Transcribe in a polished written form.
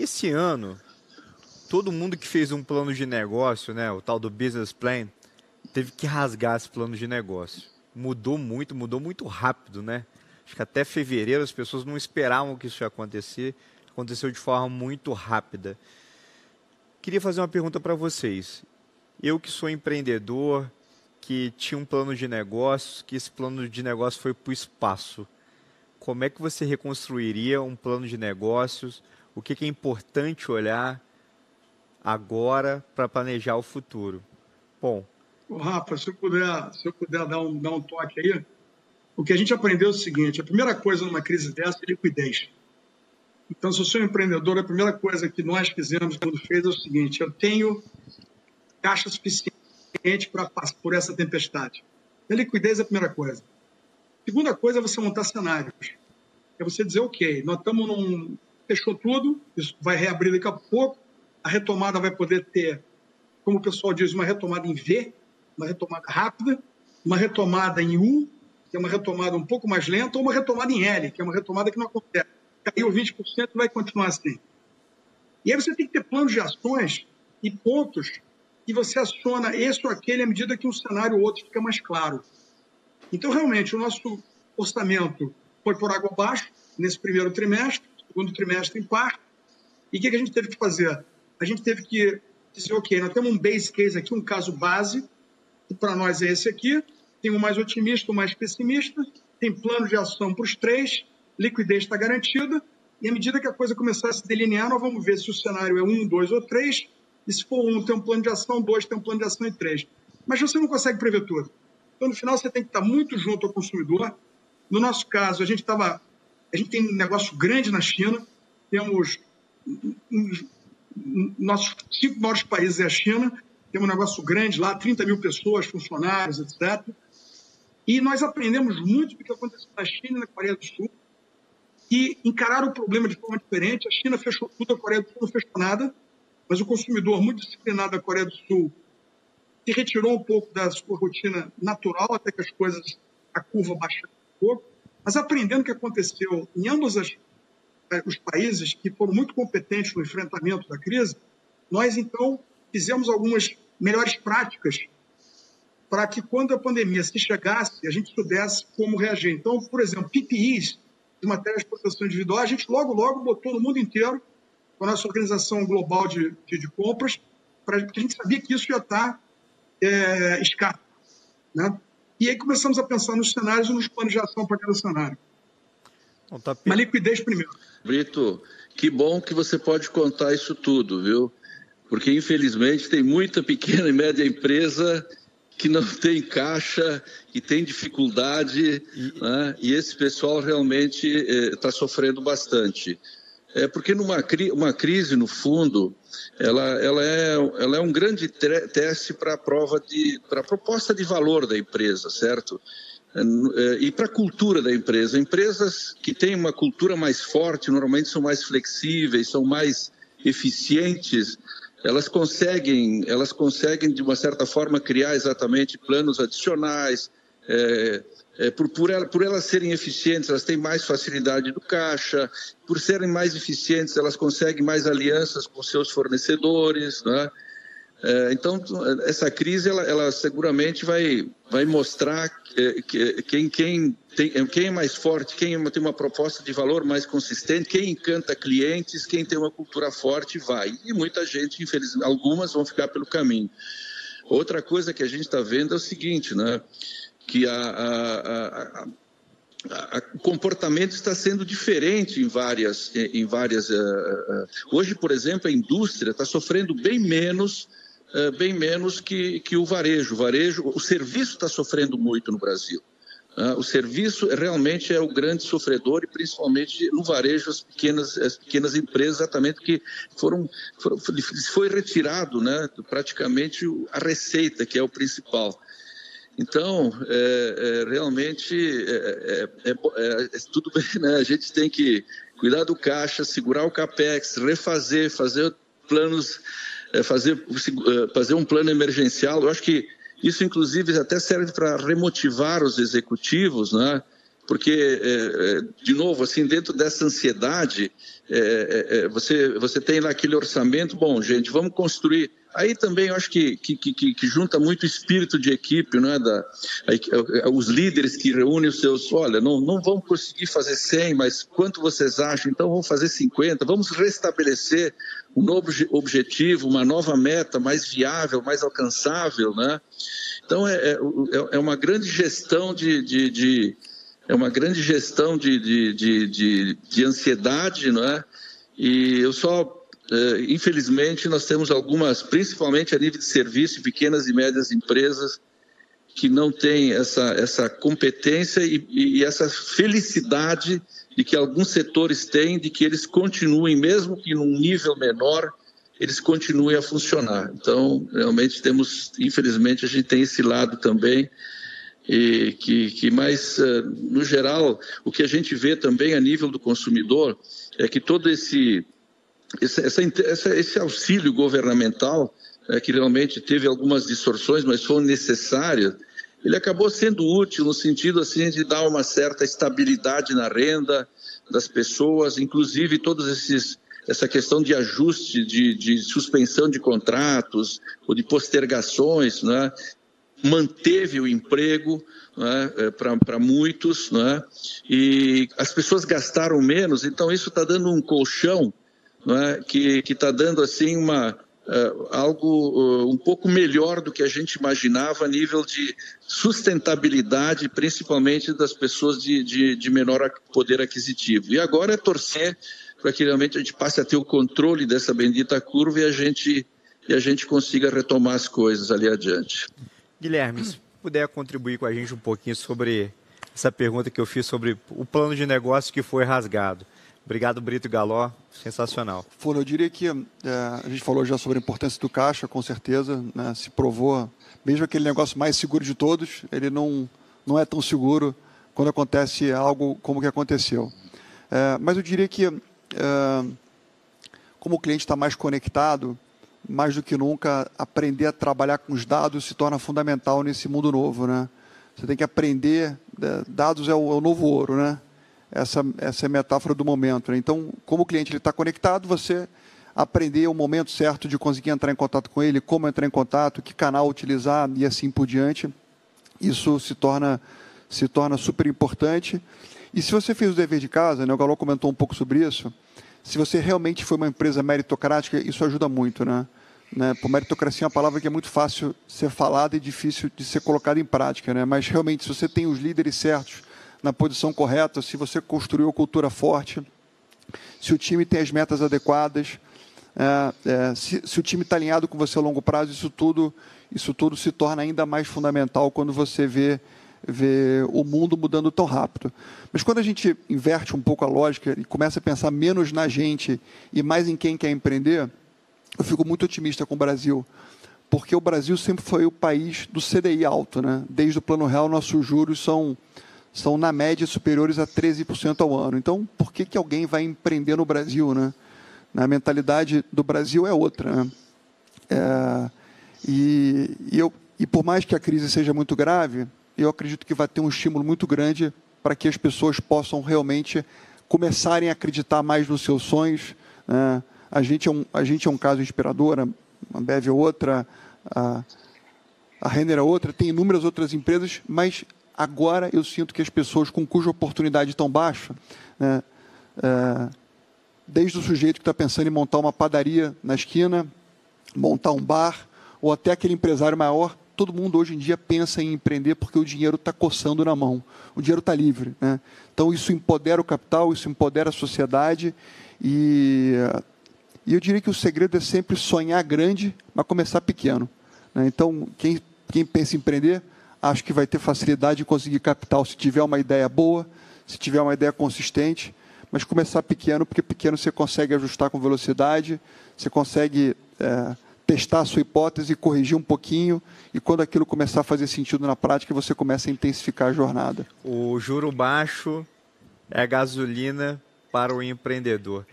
Esse ano, todo mundo que fez um plano de negócio, né, o tal do business plan, teve que rasgar esse plano de negócio. Mudou muito rápido, né? Acho que até fevereiro as pessoas não esperavam que isso ia acontecer. Aconteceu de forma muito rápida. Queria fazer uma pergunta para vocês. Eu que sou empreendedor, que tinha um plano de negócios, que esse plano de negócio foi para o espaço. Como é que você reconstruiria um plano de negócios? O que é importante olhar agora para planejar o futuro? Bom, Ô, Rafa, se eu puder dar um toque aí, o que a gente aprendeu é o seguinte: a primeira coisa numa crise dessa é liquidez. Então, se eu sou um empreendedor, a primeira coisa que nós fizemos quando fez é o seguinte: eu tenho caixa suficiente para passar por essa tempestade. A liquidez é a primeira coisa. A segunda coisa é você montar cenários. É você dizer, ok, nós estamos num... Fechou tudo, isso vai reabrir daqui a pouco, a retomada vai poder ter, como o pessoal diz, uma retomada em V, uma retomada rápida, uma retomada em U, que é uma retomada um pouco mais lenta, ou uma retomada em L, que é uma retomada que não acontece. Caiu 20% e vai continuar assim. E aí você tem que ter planos de ações e pontos que você aciona esse ou aquele à medida que um cenário ou outro fica mais claro. Então, realmente, o nosso orçamento foi por água abaixo nesse primeiro trimestre, segundo trimestre em par. E o que a gente teve que fazer? A gente teve que dizer, ok, nós temos um base case aqui, um caso base, que para nós é esse aqui, tem o mais otimista, o mais pessimista, tem plano de ação para os três, liquidez está garantida, e à medida que a coisa começar a se delinear, nós vamos ver se o cenário é 1, 2 ou 3, e se for 1, tem um plano de ação, 2, tem um plano de ação e 3. Mas você não consegue prever tudo. Então, no final, você tem que estar muito junto ao consumidor. No nosso caso, a gente tem um negócio grande na China, temos nossos 5 maiores países é a China, temos um negócio grande lá, 30 mil pessoas, funcionários, etc. E nós aprendemos muito do que aconteceu na China e na Coreia do Sul, e encararam o problema de forma diferente. A China fechou tudo, a Coreia do Sul não fechou nada, mas o consumidor muito disciplinado da Coreia do Sul se retirou um pouco da sua rotina natural, até que as coisas, a curva baixou um pouco, mas aprendendo o que aconteceu em ambos os países que foram muito competentes no enfrentamento da crise, nós, então, fizemos algumas melhores práticas para que, quando a pandemia se chegasse, a gente soubesse como reagir. Então, por exemplo, PPEs, de matérias de proteção individual, a gente logo botou no mundo inteiro, com a nossa organização global de compras, porque a gente sabia que isso ia estar escasso, né? E aí começamos a pensar nos cenários e nos planos de ação para cada cenário. Mas liquidez primeiro. Brito, que bom que você pode contar isso tudo, viu? Porque, infelizmente, tem muita pequena e média empresa que não tem caixa, que tem dificuldade, né? E esse pessoal realmente está sofrendo bastante. Porque uma crise, no fundo, ela é um grande teste para a proposta de valor da empresa, certo? E para a cultura da empresa. Empresas que têm uma cultura mais forte, normalmente são mais flexíveis, são mais eficientes, elas conseguem, de uma certa forma, criar exatamente planos adicionais. Por elas serem eficientes, elas têm mais facilidade do caixa. Por serem mais eficientes, elas conseguem mais alianças com seus fornecedores, né? Então, essa crise, ela seguramente vai mostrar quem é mais forte, quem tem uma proposta de valor mais consistente, quem encanta clientes, quem tem uma cultura forte, vai. E muita gente, infelizmente, algumas vão ficar pelo caminho. Outra coisa que a gente está vendo é o seguinte, né? Que o comportamento está sendo diferente em várias. Hoje, por exemplo, a indústria está sofrendo bem menos que o varejo. O serviço está sofrendo muito no Brasil. O serviço realmente é o grande sofredor, e principalmente no varejo as pequenas empresas, exatamente, que foi retirado, né, praticamente a receita, que é o principal. Então, realmente, tudo bem, né? A gente tem que cuidar do caixa, segurar o capex, refazer, fazer planos, fazer um plano emergencial. Eu acho que isso, inclusive, até serve para remotivar os executivos, né? porque, de novo, assim, dentro dessa ansiedade, você tem lá aquele orçamento, bom, gente, vamos construir. Aí também eu acho que junta muito o espírito de equipe, né, os líderes que reúnem os seus, olha, não vamos conseguir fazer 100, mas quanto vocês acham? Então vamos fazer 50, vamos restabelecer um novo objetivo, uma nova meta mais viável, mais alcançável, né? Então é uma grande gestão de ansiedade, não é? E eu infelizmente, nós temos algumas, principalmente a nível de serviço, pequenas e médias empresas, que não têm essa competência e essa felicidade de que alguns setores têm, de que eles continuem, mesmo que num nível menor, eles continuem a funcionar. Então, realmente infelizmente, a gente tem esse lado também, e mais, no geral, o que a gente vê também a nível do consumidor é que todo esse auxílio governamental, que realmente teve algumas distorções, mas foram necessárias, ele acabou sendo útil no sentido assim, de dar uma certa estabilidade na renda das pessoas, inclusive essa questão de ajuste, de suspensão de contratos ou de postergações, né? Manteve o emprego, né, para muitos, né? E as pessoas gastaram menos, então isso está dando um colchão, né, que está dando assim algo um pouco melhor do que a gente imaginava a nível de sustentabilidade, principalmente das pessoas de menor poder aquisitivo. E agora é torcer para que realmente a gente passe a ter o controle dessa bendita curva e a gente consiga retomar as coisas ali adiante. Guilherme, se puder contribuir com a gente um pouquinho sobre essa pergunta que eu fiz sobre o plano de negócio que foi rasgado. Obrigado, Brito e Galó. Sensacional. Eu diria que a gente falou já sobre a importância do caixa, com certeza, né, se provou, mesmo aquele negócio mais seguro de todos, ele não é tão seguro quando acontece algo como o que aconteceu. Mas eu diria que, como o cliente está mais conectado, mais do que nunca, aprender a trabalhar com os dados se torna fundamental nesse mundo novo, né? Você tem que aprender, dados é o novo ouro, né? Essa é a metáfora do momento, né? Então, como o cliente está conectado, você aprender o momento certo de conseguir entrar em contato com ele, como entrar em contato, que canal utilizar e assim por diante, isso se torna super importante. E se você fez o dever de casa, né, o Galó comentou um pouco sobre isso, se você realmente foi uma empresa meritocrática, isso ajuda muito, né? Por meritocracia é uma palavra que é muito fácil ser falada e difícil de ser colocada em prática, né? Mas realmente, se você tem os líderes certos na posição correta, se você construiu a cultura forte, se o time tem as metas adequadas, se o time está alinhado com você a longo prazo, isso tudo se torna ainda mais fundamental quando você vê o mundo mudando tão rápido. Mas quando a gente inverte um pouco a lógica e começa a pensar menos na gente e mais em quem quer empreender, eu fico muito otimista com o Brasil, porque o Brasil sempre foi o país do CDI alto, né? Desde o Plano Real, nossos juros são na média superiores a 13% ao ano. Então, por que alguém vai empreender no Brasil, né? A mentalidade do Brasil é outra, né? E por mais que a crise seja muito grave, eu acredito que vai ter um estímulo muito grande para que as pessoas possam realmente começarem a acreditar mais nos seus sonhos, né? A gente é um caso inspirador, a Ambev é outra, a Renner é outra, tem inúmeras outras empresas, mas agora eu sinto que as pessoas com cuja oportunidade tão baixa, né, desde o sujeito que está pensando em montar uma padaria na esquina, montar um bar, ou até aquele empresário maior, todo mundo hoje em dia pensa em empreender porque o dinheiro está coçando na mão, o dinheiro está livre, né? Então isso empodera o capital, isso empodera a sociedade e eu diria que o segredo é sempre sonhar grande, mas começar pequeno, né? Então quem pensa em empreender, acho que vai ter facilidade em conseguir capital se tiver uma ideia boa, se tiver uma ideia consistente, mas começar pequeno, porque pequeno você consegue ajustar com velocidade, você consegue testar a sua hipótese, corrigir um pouquinho, e quando aquilo começar a fazer sentido na prática, você começa a intensificar a jornada. O juro baixo é a gasolina para o empreendedor.